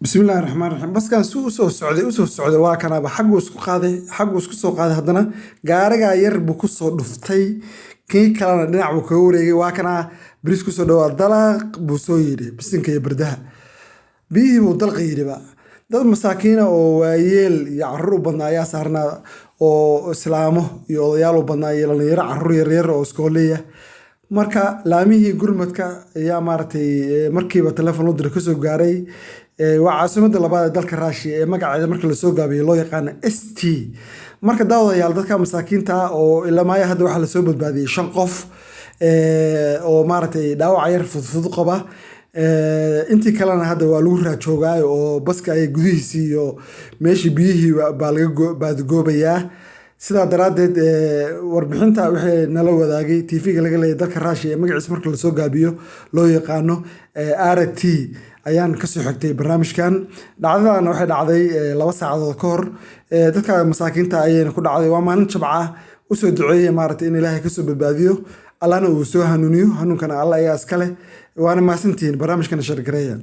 بسم الله الرحمن الرحيم بس كان سو سعودي waa kanaba xaggu isku qaaday xaggu isku soo qaaday haddana gaariga yar buu ku soo dhuftay kii kalena dhinac buu kaga wareegay waa kana bariis ku soo dhawaad dalaq buu soo yiri bisinka iyo bardaha biyihii buu dalqa yiri ba dad masaakiina oo waayeel iyo carruur badnaa ayaa saarnaa oo islaamo iyo odayaal u badnaa iyo dhalinyaro carruur yar yar oo iskooleya marka laamihii gurmadka ayaa maaragtay markiiba telefoon u diray kasoo gaaray waa caasimadda labaad ee dalka Raashiya ee magaceeda marka la soo gaabiyo loo yaqaan ST marka daawadayaal dadka masaakiinta oo ilaa hadda waxa la soo badbaadiyay 5 qof oo maaragtay dhaawac yar fudud qaba intii kalena hadda waa lagu raajoogaa oo baska ay gudihiisii iyo meeshii biyihii baa laga baadgoobayaa sidaa daraadeed warbixinta wixii nala wadaagay TV-ga laga leeyahay dalka Raashiya ee magaciisa marka la soo gaabiyo loo yaqaano RT ayaan ka soo xigtay barnaamijkan dhacdadan waxay dhacday 2 saacadood ka hor dadka masaakiinta ayayna ku dhacday waa maalin jabca u soo duceeyay maaragtay in Ilaahay ka soo badbaadiyo Allahna uu soo hanuuniyo hanuunkana Allah ayaa iska leh waana maasantiin barnaamijkan shir gareeya